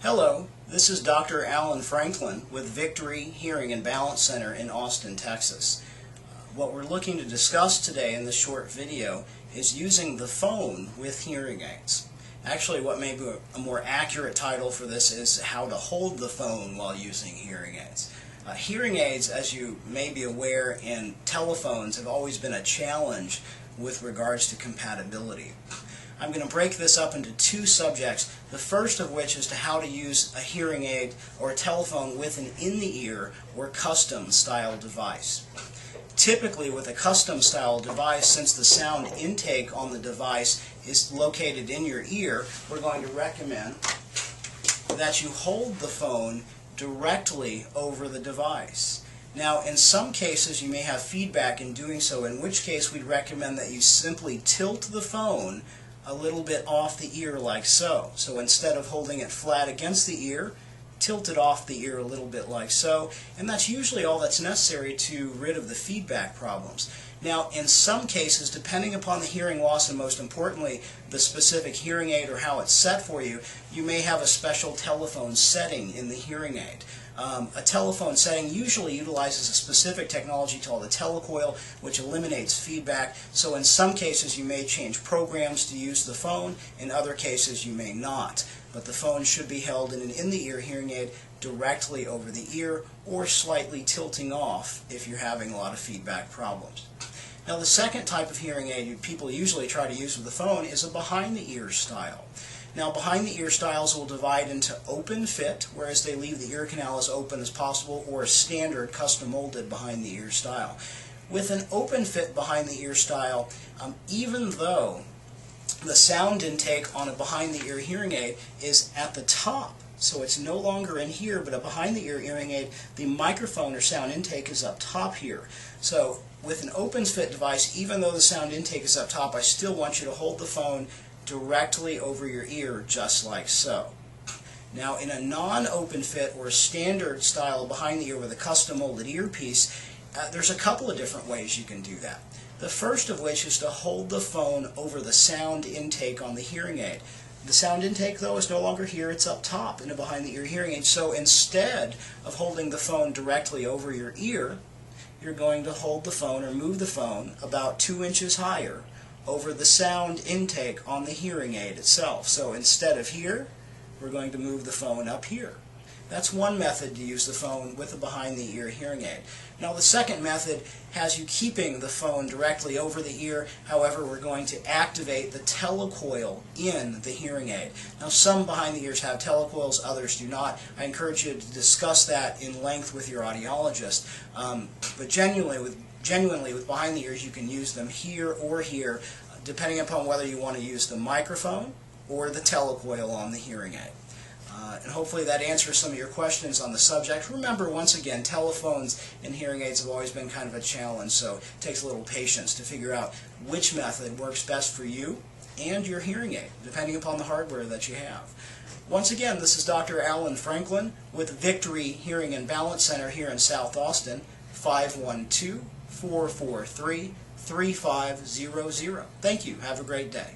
Hello, this is Dr. Alan Franklin with Victory Hearing and Balance Center in Austin, Texas. What we're looking to discuss today in this short video is using the phone with hearing aids. Actually, what may be a more accurate title for this is how to hold the phone while using hearing aids. Hearing aids, as you may be aware, and telephones have always been a challenge with regards to compatibility. I'm going to break this up into two subjects, the first of which is to how to use a hearing aid or a telephone with an in-the-ear or custom-style device. Typically, with a custom-style device, since the sound intake on the device is located in your ear, we're going to recommend that you hold the phone directly over the device. Now, in some cases, you may have feedback in doing so, in which case we'd recommend that you simply tilt the phone a little bit off the ear like so. So instead of holding it flat against the ear, tilt it off the ear a little bit like so, and that's usually all that's necessary to rid of the feedback problems. Now, in some cases, depending upon the hearing loss and most importantly the specific hearing aid or how it's set for you, you may have a special telephone setting in the hearing aid. A telephone setting usually utilizes a specific technology called a telecoil, which eliminates feedback. So in some cases you may change programs to use the phone, in other cases you may not. But the phone should be held in an in-the-ear hearing aid directly over the ear or slightly tilting off if you're having a lot of feedback problems. Now, the second type of hearing aid people usually try to use with the phone is a behind-the-ear style. Now, behind-the-ear styles will divide into open fit, whereas they leave the ear canal as open as possible, or a standard custom-molded behind-the-ear style. With an open fit behind-the-ear style, even though the sound intake on a behind-the-ear hearing aid is at the top, so it's no longer in here, but a behind-the-ear hearing aid, the microphone or sound intake is up top here. So with an open fit device, even though the sound intake is up top, I still want you to hold the phone directly over your ear, just like so. Now, in a non-open fit or standard style behind the ear with a custom molded earpiece, there's a couple of different ways you can do that. The first of which is to hold the phone over the sound intake on the hearing aid. The sound intake, though, is no longer here, it's up top in a behind-the-ear hearing aid. So instead of holding the phone directly over your ear, you're going to hold the phone or move the phone about 2 inches higher over the sound intake on the hearing aid itself. So instead of here, we're going to move the phone up here. That's one method to use the phone with a behind-the-ear hearing aid. Now, the second method has you keeping the phone directly over the ear. However, we're going to activate the telecoil in the hearing aid. Now, some behind-the-ears have telecoils, others do not. I encourage you to discuss that in length with your audiologist. But genuinely with behind-the-ears, you can use them here or here, depending upon whether you want to use the microphone or the telecoil on the hearing aid. And hopefully that answers some of your questions on the subject. Remember, once again, telephones and hearing aids have always been kind of a challenge, so it takes a little patience to figure out which method works best for you and your hearing aid, depending upon the hardware that you have. Once again, this is Dr. Alan Franklin with Victory Hearing and Balance Center here in South Austin, 512-443-3500. Thank you. Have a great day.